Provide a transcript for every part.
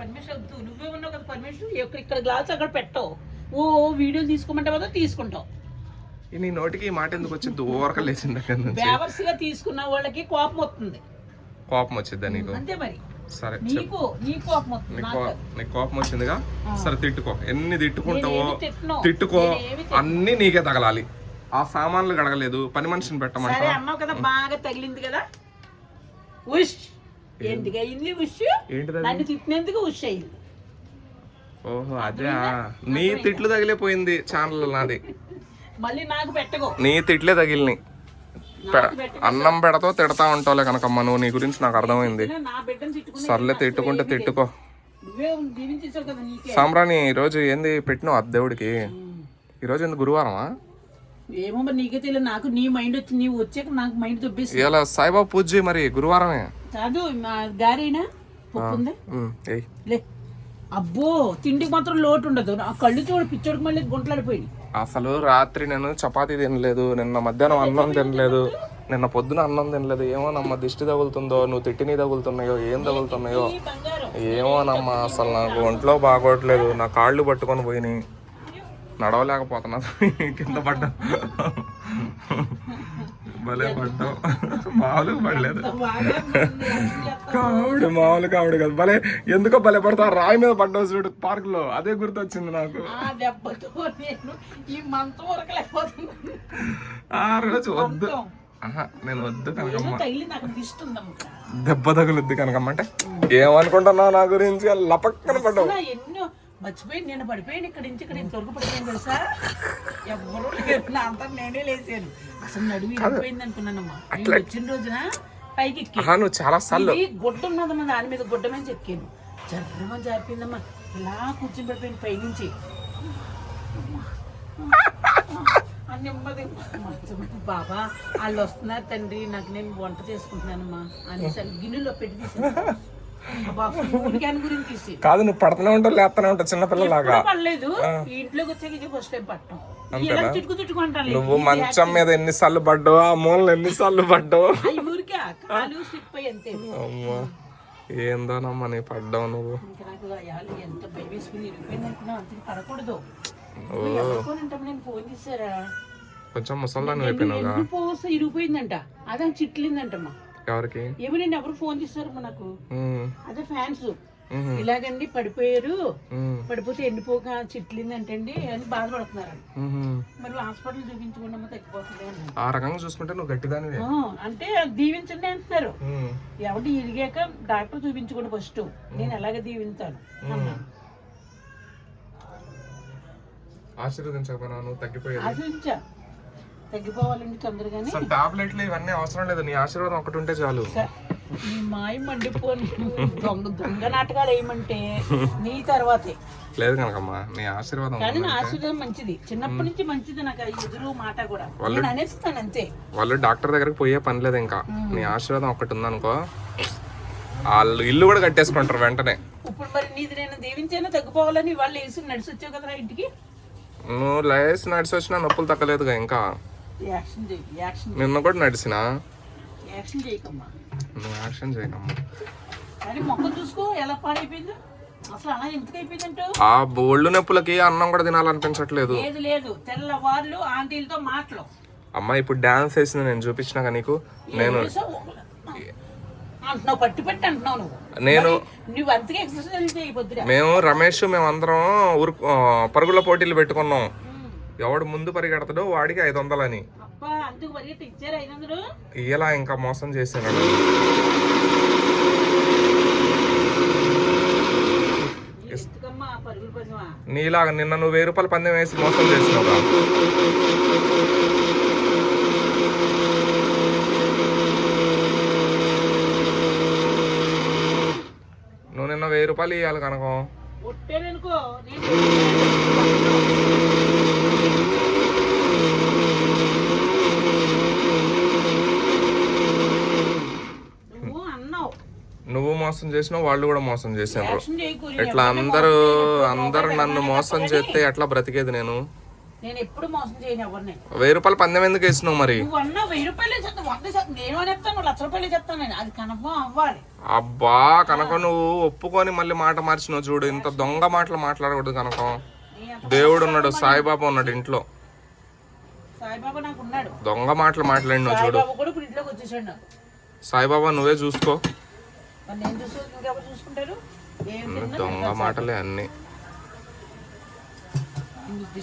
Permission వద్దు, నువ్వే ఉన్నావు కదా పర్మిషన్. ఇక్కడ గ్లాస్ అక్కడ పెట్టవు, ఓ వీడియోలు తీసుకోమంటే కదా తీసుకుంటావు. నీ నోటికి మాట ఎందుకు వచ్చి దూరక లేచింది అక్కడ నుంచి. బేవర్స్ గా తీసుకున్న వాళ్ళకి కోపం వస్తుంది. కోపం వచ్చిద్దా నీకు? అంతే మరి. సరే నీకు కోపం వస్తుంది. నీకు కోపం వచ్చిందిగా, సరే తిట్టుకో. ఎన్ని తిట్టుకుంటావో తిట్టుకో, అన్ని నీకే తగలాలి. ఆ సామాన్లు గడగలేదు, పని మనిషిని పెట్టమంట. సరే అన్నావు కదా, బాగా తగిలింది కదా. ఉష్ ఎందుకు అయింది? ఉష్ ఏంటిది? నన్ను తిట్టినందుకు ఉష్ అయింది. ఓహో అదే, నీ తిట్లు తగిలిపోయింది ఛానల్ నాది. మళ్ళీ నాకు పెట్టకో. నీ తిట్లే తగిలినాయి. అన్నం పెడతావు తిడతా ఉంటావులే కనకమ్మ, నువ్వు నీ గురించి నాకు అర్థమైంది. సర్లే తిట్టుకుంటే తిట్టుకో. సాంబ్రాణి ఈరోజు ఏంది పెట్టినావు అది దేవుడికి? ఈరోజు ఎందుకు గురువారమా? ఏమో మరి నీకే తెలియదు, నాకు నీ మైండ్ వచ్చి నీవు వచ్చాక నాకు మైండ్ దొబ్బేసి. ఇలా సాయిబాబా పూజ చేయి మరి, గురువారమే కాదు. గారైనా లే. అబ్బో తిండికి మాత్రం లోటు ఉండదు. ఆ కళ్ళు చూడు పిచ్చోడికి మళ్ళీ గుంటలాడిపోయి. అసలు రాత్రి నేను చపాతీ తినలేదు, నిన్న మధ్యాహ్నం అన్నం తినలేదు, నిన్న పొద్దున అన్నం తినలేదు. ఏమోనమ్మా దిష్టి తగులుతుందో, నువ్వు తిట్టిని తగులుతున్నాయో, ఏం తగులుతున్నాయో ఏమోనమ్మా. అసలు నాకు ఒంట్లో బాగోట్లేదు, నా కాళ్ళు పట్టుకొని పోయినాయి, నడవలేకపోతున్నా. కింద పడ్డా, భలే పడ్డావు. మామూలుగా పడలేదు కావుడు, మామూలు కావుడు కదా. భలే ఎందుకో భలే పడతావు. రాయి మీద పడ్డావు చూడు పార్క్ లో, అదే గుర్తొచ్చింది నాకు. ఆ రోజు వద్దు, నేను వద్దు కనకమ్మ, దెబ్బ తగులుద్ది కనకమ్మ అంటే ఏమనుకుంటున్నావు నా గురించి? లపక్కన పడ్డావు. మర్చిపోయి నేను పడిపోయాను, ఇక్కడ నుంచి ఇక్కడ ఇంతవరకు పడిపోయాను తెలుసా. ఎవరు లేరు, నా అంతా నేనే లేసాను. అసలు నడుము ఇరిగిపోయింది అనుకున్నానమ్మా. వచ్చిన రోజున పైకి ఎక్కాను, చాలా సార్లు గుడ్డ ఉన్నదమ్మా, దాని మీద గుడ్డ మీద ఎక్కాను. జర్రమని జారిపోయిందమ్మా, ఇలా కూర్చుని పడిపోయింది పైనుంచి. బాబా వాళ్ళు వస్తున్నారు తండ్రి, నాకు నేను వంట చేసుకుంటున్నానమ్మా అనేసి గిన్నెలో పెట్టి తీసాను. కాదు, నువ్వు పడుతూనే ఉంటావు లేస్తూనే ఉంటావు చిన్నపిల్లలాగా. పడలేదు, ఇంట్లోకి వచ్చాక ఫస్ట్ టైం పట్టం. నువ్వు మంచం మీద ఎన్నిసార్లు పడ్డావు, ఆ మూలలో ఎన్నిసార్లు పడ్డావు. అమ్మా ఏందోనమ్మా నీ పడ్డావు నువ్వు. పడకూడదు. ఫోన్ చేశారా, కొంచెం ముసల్దాన్ని అయిపోయినావుగా. ఇరిగిపోయిందంట, అదే చిట్లిందంటమ్మా. ఎవరికి? ఏమోనండి, ఎవరు ఫోన్ చేస్తారు నాకు. అదే ఫ్యాన్స్ ఇలాగండి పడిపోయారు, పడిపోతే ఎండిపోక చిట్లిందంటండి అని బాధపడుతున్నారు. మరి హాస్పిటల్ చూపించుకుంటే తగ్గిపోతుంది. ఆ రకంగా చూసుకుంటే నువ్వు గట్టిదానివే అంటే దీవించండి అంటున్నారు. ఎవరి ఇరిగాక డాక్టర్ చూపించుకోండి ఫస్ట్, నేను ఎలాగ దీవించాను. ఆశీర్వదించకపోయినా నువ్వు తగ్గిపోయావు. ఆశీర్వించా, తగ్గిపోవాలండి తొందరగానే. టాబ్లెట్లు ఇవన్నీ అవసరం లేదు, నీ ఆశీర్వాదం ఒకటి ఉంటే చాలు. నీ మాయ మండిపోని దొంగ నాటకాలు వేయమంటే నీ తర్వాతే. లేదు కనకమ్మా, నీ ఆశీర్వాదం. కానీ నా ఆశీర్వాదం మంచిది, చిన్నప్పటి నుంచి మంచిది. నాకు ఎదురు మాట కూడా నేను అనేస్తాను అంతే. వాళ్ళు డాక్టర్ దగ్గరకు పోయే పని లేదు ఇంకా, నీ ఆశీర్వాదం ఒకటి ఉందనుకో, వాళ్ళు ఇల్లు కూడా కట్టేసుకుంటారు వెంటనే. ఇప్పుడు మరి నీది నేను దీవించైనా తగ్గిపోవాలని వాళ్ళు వేసి నడిచి వచ్చావు కదా ఇంటికి. నువ్వు లేసి నడిచి వచ్చినా నొప్పులు తగ్గలేదుగా ఇంకా. నిన్న కూడా నడిచినా. నువ్వు యాక్షన్ చేయకమ్మా. ఆ బోళ్ళు నొప్పులకి అన్నం కూడా తినాలనిపించట్లేదు. తెల్లవార్లు ఆంటీలతో మాటలు. అమ్మా ఇప్పుడు డాన్స్ వేసింది నేను చూపించినాక నీకు. నేను మేము రమేష్ మేమందరం పరుగుల పోటీలు పెట్టుకున్నాం. ఎవడు ముందు పరిగెడతాడో వాడికి 500 అని. ఇలా ఇంకా మోసం చేసినాడు. నీలాగా నిన్న నువ్వు 1000 రూపాయల పందెం వేసి మోసం చేసినావు. నువ్వు నిన్న 1000 రూపాయలు ఇవ్వాలి కనుక. నువ్వు మోసం చేసినావు, వాళ్ళు కూడా మోసం చేసినారు. ఇట్లా అందరూ నన్ను మోసం చేస్తే ఎట్లా బ్రతికేది నేను? నేను ఎప్పుడు మోసం చేయను ఎవరిని. 1000 రూపాయలు పందెం ఎందుకు వేసినావు మరి? నువ్వు అన్న 1000 రూపాయలే చెప్తాను, 100 చెప్తాను, నేను అని చెప్తాను, 1,00,000 రూపాయలే చెప్తాను నేను. అది కన్ఫర్మ్ అవ్వాలి. అబ్బా కనకం, నువ్వు ఒప్పుకొని మళ్ళీ మాట మార్చినావు చూడు. ఇంత దొంగ మాటలు మాట్లాడకూడదు కనకం. దేవుడు ఉన్నాడు, సాయిబాబా ఉన్నాడు ఇంట్లో. సాయిబాబా నాకు ఉన్నాడు. దొంగ మాటలు మాట్లాడినావు చూడు. సాయిబాబా కూడా ఇప్పుడు ఇంట్లోకి వచ్చేసాడు నాకు. సాయిబాబా నువ్వే చూసుకో. మరి నేను చూసుకో, ఇంకెవరు చూసుకుంటారు? దొంగ మాటలే అన్ని.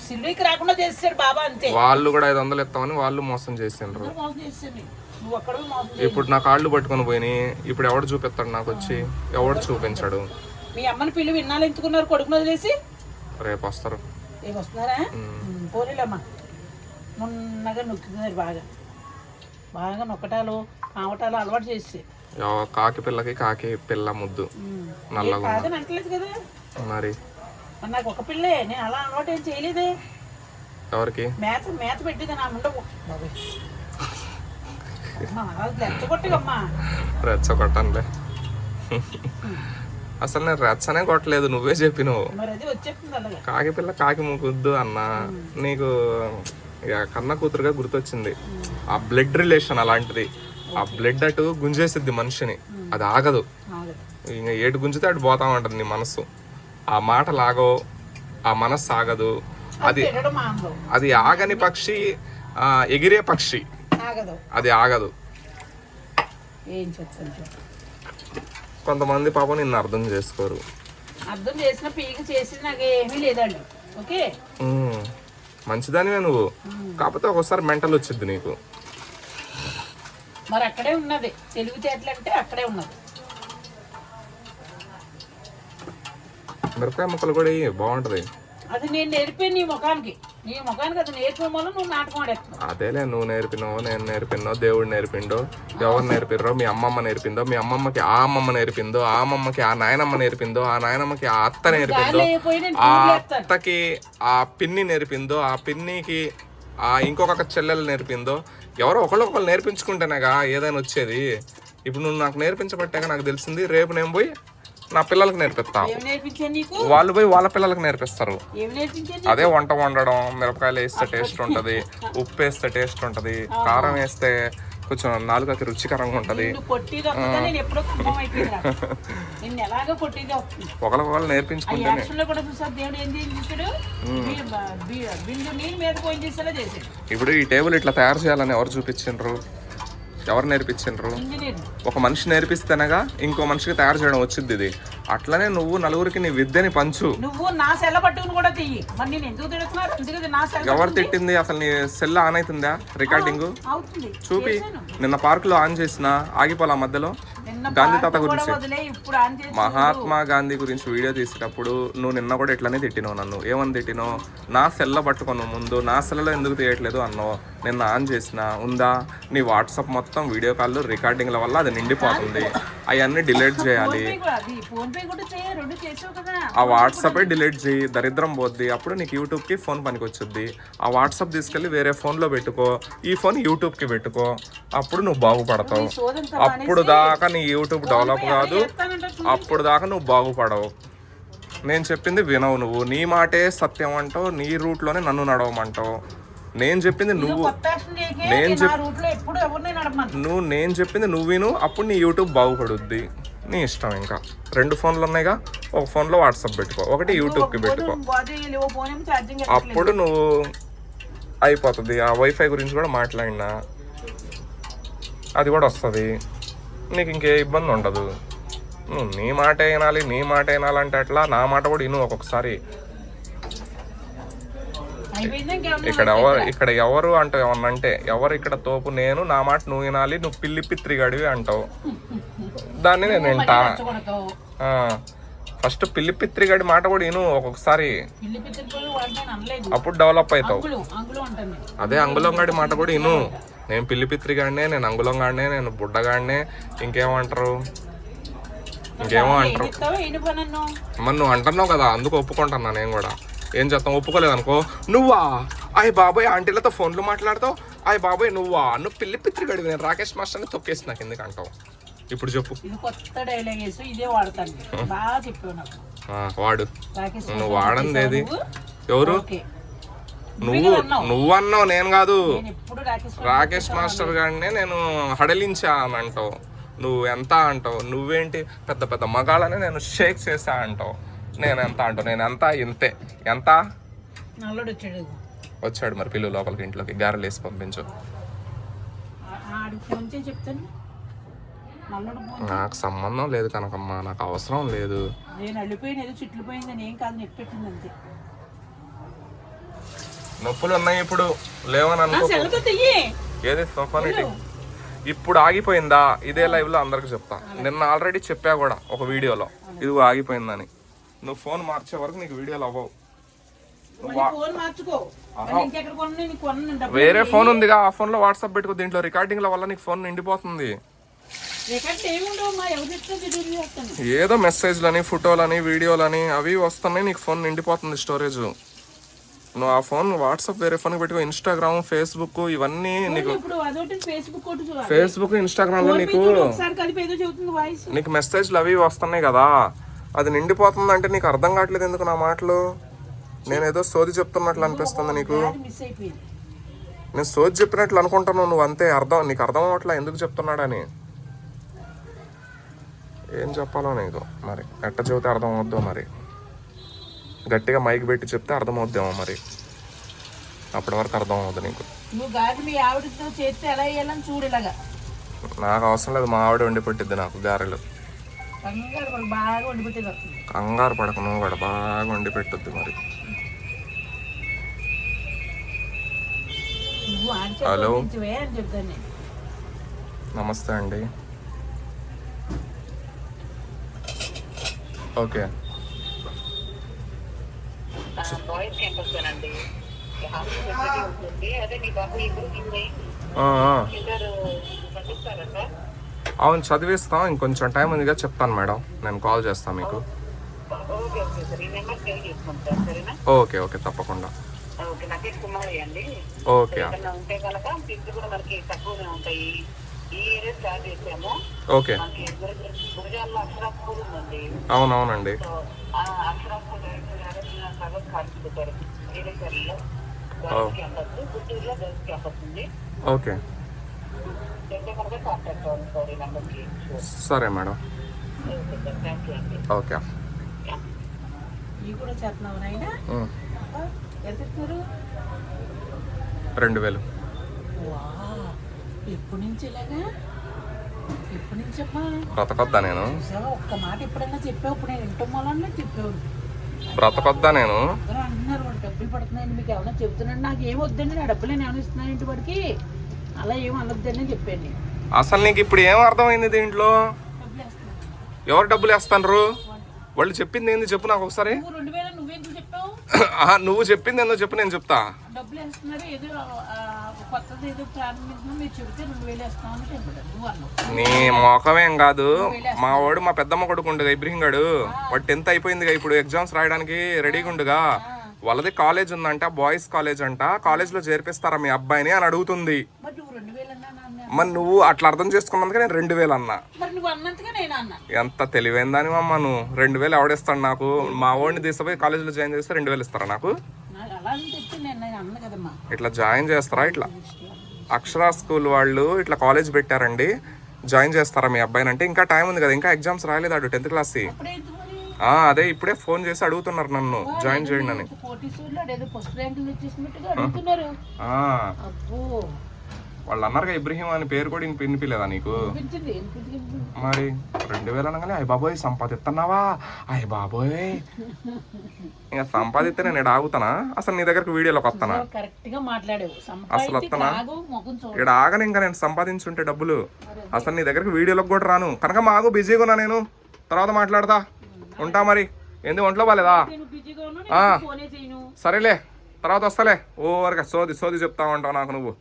సిల్వీకి రాకుండా చేస్తాడు బాబా అంతే. వాళ్ళు కూడా 500 ఇస్తామని వాళ్ళు మోసం చేసిండ్రు. మోసం చేస్తాడు. నువ్వు అక్కడ మోసం. ఇప్పుడు నా కాళ్ళు పట్టుకొని పోయినాయి. ఇప్పుడు ఎవడు చూపిస్తాడు నాకు వచ్చి? ఎవడు చూపించాడు? మీ అమ్మని పిల్లి విన్నాళ్ళు ఎంచుకున్నారు కొడుకుని వదిలేసి. రేపు వస్తారు. రేపు వస్తున్నారా? పోలేమ్మా, మొన్నగా నొక్కుతున్నారు బాగా. బాగా నొక్కటాలు కావటాలు అలవాటు చేసి. కాకి పిల్లకి కాకి పిల్ల ముద్దు నల్లగా కాదని అంటలేదు కదా మరి. నాకు ఒక పిల్లే, నేను అలా అలవాటు ఏం చేయలేదే. ఎవరికి? మేత మేత పెట్టింది నా ముండ. రెచ్చగొట్టగమ్మా. రెచ్చగొట్టనులే. అసలు నేను రెచ్చనే కొట్టలేదు, నువ్వే చెప్పినావు. మరి అది వచ్చేస్తుంది అలాగే. కాకి పిల్ల కాకి ముద్దు అన్న. నీకు ఇక కన్న కూతురుగా గుర్తొచ్చింది. ఆ బ్లడ్ రిలేషన్ అలాంటిది. ఆ బ్లడ్ అటు గుంజేసిద్ది మనిషిని, అది ఆగదు. ఇంకా ఏటు గుంజితే అటు పోతా ఉంటుంది నీ మనస్సు. ఆ మాట లాగో, ఆ మనస్సు ఆగదు. అది ఆగని పక్షి, ఎగిరే పక్షి, అది ఆగదు. కొంతమంది పాపం నిన్ను అర్థం చేసుకోరు. అర్థం చేసిన పీక చేసి నాకు ఏమీ లేదండి. ఓకే, మంచిదానివే నువ్వు, కాకపోతే ఒకసారి మెంటల్ వచ్చింది నీకు. మరి అక్కడే ఉన్నది తెలివితేటలు అంటే, అక్కడే ఉన్నది. మిరపకాయ ముక్కలు కూడా బాగుంటది. అది నేను నేర్పాను నీ ముఖానికి. నీ ముఖానికి అది నేర్పడం వల్ల నువ్వు నాటకం ఆడేస్తావు. అదేలే, నువ్వు నేర్పినావు, నేను నేర్పినో, దేవుడు నేర్పిండో, ఎవరు నేర్పిర్రో, మీ అమ్మమ్మ నేర్పిందో, మీ అమ్మమ్మకి ఆ అమ్మమ్మ నేర్పిందో, ఆ అమ్మమ్మకి ఆ నాయనమ్మ నేర్పిందో, ఆ నాయనమ్మకి ఆ అత్త నేర్పిందో, ఆ అత్తకి ఆ పిన్ని నేర్పిందో, ఆ పిన్నికి ఆ ఇంకొక చెల్లెలు నేర్పిందో, ఎవరో ఒకళ్ళు నేర్పించుకుంటేనేగా ఏదైనా వచ్చేది. ఇప్పుడు నువ్వు నాకు నేర్పించబట్టాక నాకు తెలిసింది. రేపు నేను పోయి నా పిల్లలకు నేర్పిస్తా, వాళ్ళు పోయి వాళ్ళ పిల్లలకు నేర్పిస్తారు. అదే వంట వండడం. మిరపకాయలు వేస్తే టేస్ట్ ఉంటది, ఉప్పు వేస్తే టేస్ట్ ఉంటది, కారం వేస్తే కొంచెం నాలుకకి రుచికరంగా ఉంటది. ఒకళ్ళు నేర్పించుకుంటే ఇప్పుడు ఈ టేబుల్ ఇట్లా తయారు చేయాలని ఎవరు చూపించిండ్రు? ఎవరు నేర్పించిండ్రు? ఒక మనిషి నేర్పిస్తేనగా ఇంకో మనిషికి తయారు చేయడం వచ్చింది. ఇది అట్లనే నువ్వు నలుగురికి నీ విద్యని పంచు. ఎవరు తిట్టింది? అసలు నీ సెల్ ఆన్ అవుతుందా? రికార్డింగ్ చూపి. నిన్న పార్క్ లో ఆన్ చేసిన ఆగిపోలా మధ్యలో. గాంధీ తాత గురించి, మహాత్మా గాంధీ గురించి వీడియో తీసేటప్పుడు నువ్వు నిన్న కూడా ఇట్లానే తిట్టినావు నన్ను. ఏమని తిట్టినావు? నా సెల్లో పట్టుకున్నావు ముందు, నా సెల్లో ఎందుకు తీయట్లేదు అన్నావు. నిన్న ఆన్ చేసిన ఉందా? నీ వాట్సాప్ మొత్తం వీడియో కాల్ రికార్డింగ్ల వల్ల అది నిండిపోతుంది. అవన్నీ డిలీట్ చేయాలి. ఆ వాట్సాప్ డిలీట్ చేయి, దరిద్రం పోద్ది. అప్పుడు నీకు యూట్యూబ్కి ఫోన్ పనికి వచ్చుద్ది. ఆ వాట్సాప్ తీసుకెళ్ళి వేరే ఫోన్లో పెట్టుకో, ఈ ఫోన్ యూట్యూబ్కి పెట్టుకో. అప్పుడు నువ్వు బాగుపడతావు. అప్పుడు దాకా నీ యూట్యూబ్ డెవలప్ కాదు, అప్పుడు దాకా నువ్వు బాగుపడవు. నేను చెప్పింది వినవు నువ్వు. నీ మాటే సత్యం అంటావు, నీ రూట్లోనే నన్ను నడవమంటావు. నేను చెప్పింది నువ్వు నేను చెప్పింది నువ్వు విను. అప్పుడు నీ యూట్యూబ్ బాగుపడుద్ది. నీ ఇష్టం. ఇంకా 2 ఫోన్లు ఉన్నాయిగా, ఒక ఫోన్లో వాట్సాప్ పెట్టుకో, ఒకటి యూట్యూబ్కి పెట్టుకో. అప్పుడు నువ్వు అయిపోతుంది. ఆ వైఫై గురించి కూడా మాట్లాడినా, అది కూడా వస్తుంది. నీకు ఇంకే ఇబ్బంది ఉండదు. నువ్వు నీ మాట వినాలి, నీ మాట వినాలంటే అట్లా నా మాట కూడా విను ఒక్కొక్కసారి. ఇక్కడ ఎవరు అంటావు? ఏమన్నా అంటే ఎవరు ఇక్కడ తోపు? నేను, నా మాట నువ్వు వినాలి, నువ్వు పిల్లి పిత్రిగాడివి అంటావు. దాన్ని నేను వింటా. ఫస్ట్ పిల్లి పిత్రిగాడి మాట కూడా విను ఒక్కొక్కసారి, అప్పుడు డెవలప్ అవుతావు. అదే అంగుళంగాడి మాట కూడా విను. నేను పిల్లి పిత్రిగాడినే, నేను అంగుళంగాడినే, నేను బుడ్డగాడినే, ఇంకేమంటారు? ఇంకేమో అంటారు. మరి నువ్వు అంటున్నావు కదా, అందుకు ఒప్పుకుంటున్నా నేను కూడా. ఏం చేస్తాం? ఒప్పుకోలేదు అనుకో, నువ్వా అయ్య బాబాయ్ ఆంటీలతో ఫోన్లు మాట్లాడతావు, అయ్య బాబాయ్ నువ్వా, నువ్వు పిల్లి పిత్రిగాడివి, నేను రాకేష్ మాస్టర్ని తొక్కేసి నాకు ఎందుకు అంటావు? ఇప్పుడు చెప్పు. వాడు నువ్వు వాడంది ఏది? ఎవరు? నువ్వు అన్నావు, నేను కాదు. నేను ఎప్పుడు రాకేష్ మాస్టర్ గారినే నేను హడలించా అని అంటావు. నువ్వు ఎంత అంటావు. నువ్వేంటి పెద్ద పెద్ద మగాళ్ళని నేను షేక్ చేసా అంటావు. నేను ఎంత అంటావు. నేను ఎంత ఇంతే. ఎంత నల్లుడు వచ్చాడు మరి పిల్లలు లోపలికి, ఇంట్లోకి గారెలు వేసి పంపించు. చెప్తాను నాకు సంబంధం లేదు కనకమ్మ, నాకు అవసరం లేదు. నేను అల్లిపోయిన ఏదో చిట్లు పోయిందని ఏం కాదు, నెట్ పెట్టింది అంతే. నొప్పులు ఉన్నాయి ఇప్పుడు, లేవని అనుకో. ఏది సోఫానిటీ ఇప్పుడు ఆగిపోయిందా? ఇదే లైవ్ లో అందరికి చెప్తా. నిన్న ఆల్రెడీ చెప్పా కూడా ఒక వీడియోలో, ఇది ఆగిపోయిందని. నువ్వు ఫోన్ మార్చే వరకు నీకు వీడియోలు అవ్వవు. వేరే ఫోన్ ఉందిగా, ఆ ఫోన్ లో వాట్సాప్ పెట్టుకో. దీంట్లో రికార్డింగ్ల వల్ల నీకు ఫోన్ నిండిపోతుంది. ఏదో మెసేజ్లని, ఫోటోలని, వీడియోలని అవి వస్తున్నాయి, నీకు ఫోన్ నిండిపోతుంది స్టోరేజ్. నువ్వు ఆ ఫోన్ వాట్సాప్ వేరే ఫోన్ పెట్టుకో. ఇన్స్టాగ్రామ్, ఫేస్బుక్ ఇవన్నీ నీకు. ఫేస్బుక్, ఇన్స్టాగ్రామ్ లో నీకు మెసేజ్లు అవి వస్తున్నాయి కదా, అది నిండిపోతుంది అంటే నీకు అర్థం కావట్లేదు ఎందుకు నా మాటలు? నేను ఏదో సోది చెప్తున్నట్లు అనిపిస్తుంది నీకు. నేను సోది చెప్పినట్లు అనుకుంటాను నువ్వు, అంతే. నీకు అర్థం అవ్వట్లా ఎందుకు చెప్తున్నాడని. ఏం చెప్పాలో నీకు మరి, ఎట్ట చెబితే అర్థం అవుద్దో మరి. గట్టిగా మైక్ పెట్టి చెప్తే అర్థం అవుద్దేమో మరి, అప్పటి వరకు అర్థం అవుద్ది నీకు. నాకు అవసరం లేదు, మా ఆవిడ వండి పెట్టిద్ది నాకు గారెలు. కంగారు పడక, నువ్వు కూడా బాగా వండి పెట్టొద్దు మరి. హలో, నమస్తే అండి. ఓకే, అవును చదివిస్తాం. ఇంకొంచెం టైం ఉందిగా, చెప్తాను మేడం. నేను కాల్ చేస్తాను మీకు. ఓకే ఓకే తప్పకుండా. ఓకే ఓకే అవునవునండి. ఓకే సరే మేడం. ఓకే 2000. ఎప్పటి నుంచి ఇలాగా? ఎప్పటి నుంచి చెప్పా? బ్రతకొద్దా నేను? ఒక్క మాట ఎప్పుడన్నా చెప్పావు? ఇప్పుడు నేను ఇంటమ్మా చెప్పావు. బ్రతకొద్దా నేను? అంటున్నారు డబ్బులు పడుతున్నాయండి మీకు, ఏమన్నా చెప్తున్నాను. నాకు ఏం వద్దండి, నా డబ్బులు నేను ఏమైనా ఇస్తున్నాను ఇంటి వాడికి, అలా ఏం అనొద్దని చెప్పాను నేను. అసలు నీకు ఇప్పుడు ఏం అర్థమైంది దీంట్లో? ఎవరు డబ్బులు వేస్తాను? వాళ్ళు చెప్పింది ఏంది చెప్పు నాకు ఒకసారి. నువ్వు చెప్పింది ఏందో చెప్పు, నేను చెప్తా. డబ్బులు వేస్తున్నారు, ఏదో కొత్తది ఏదో ప్రారంభించినా మీరు చెబితే 2000 వేస్తామని చెప్పాడు. నీ మొఖమేం కాదు, మా వాడు మా పెద్దమ్మ కొడుకు ఉండగా ఇబ్రహీం గాడు, వాడు 10th అయిపోయిందిగా, ఇప్పుడు ఎగ్జామ్స్ రాయడానికి రెడీగా ఉండగా. వాళ్ళది కాలేజ్ ఉందంట, బాయ్స్ కాలేజ్ అంట. కాలేజ్ లో చేర్పిస్తారా మీ అబ్బాయిని అని అడుగుతుంది. మరి నువ్వు అట్లా అర్థం చేసుకున్నందుకే నేను 2000 అన్నా. ఎంత తెలివైందని అమ్మ నువ్వు. 2000 ఎవడిస్తాడు నాకు? మా వాడిని తీసుకుపోయి కాలేజీలో జాయిన్ చేస్తే 2000 ఇస్తారా నాకు? ఇట్లా జాయిన్ చేస్తారా? ఇట్లా అక్షరా స్కూల్ వాళ్ళు ఇట్లా కాలేజ్ పెట్టారండి, జాయిన్ చేస్తారా మీ అబ్బాయిని అంటే? ఇంకా టైం ఉంది కదా, ఇంకా ఎగ్జామ్స్ రాలేదు ఆడు 10th క్లాస్. అదే ఇప్పుడే ఫోన్ చేసి అడుగుతున్నారు నన్ను జాయిన్ చేయండి అని. వాళ్ళు అన్నారుగా ఇబ్రహీం అని పేరు కూడా వినిపించలేదా నీకు? మరి 2000 అనగానే అయ్య బాబోయ్ సంపాదిస్తున్నావా? అయ్య బాబోయ్, ఇంకా సంపాదిస్తే నేను ఇక్కడ ఆగుతానా? అసలు నీ దగ్గరకు వీడియోలోకి వస్తానా? అసలు వస్తానా? ఇక్కడ ఆగని, ఇంకా నేను సంపాదించుంటే డబ్బులు అసలు నీ దగ్గరకు వీడియోలోకి కూడా రాను. కనుక మాకు బిజీగా ఉన్నా, నేను తర్వాత మాట్లాడతా. ఉంటా మరి. ఏంది ఒంట్లో బాలేదా? సరేలే తర్వాత వస్తలే. ఓవర్గా సోది సోది చెప్తా ఉంటావు నాకు నువ్వు.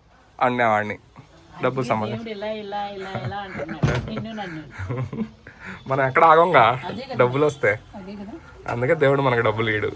అన్నేవాడిని డబ్బులు సంబంధం. మనం ఎక్కడ ఆగంగా డబ్బులు వస్తే, అందుకే దేవుడు మనకు డబ్బులు ఇయ్యడు.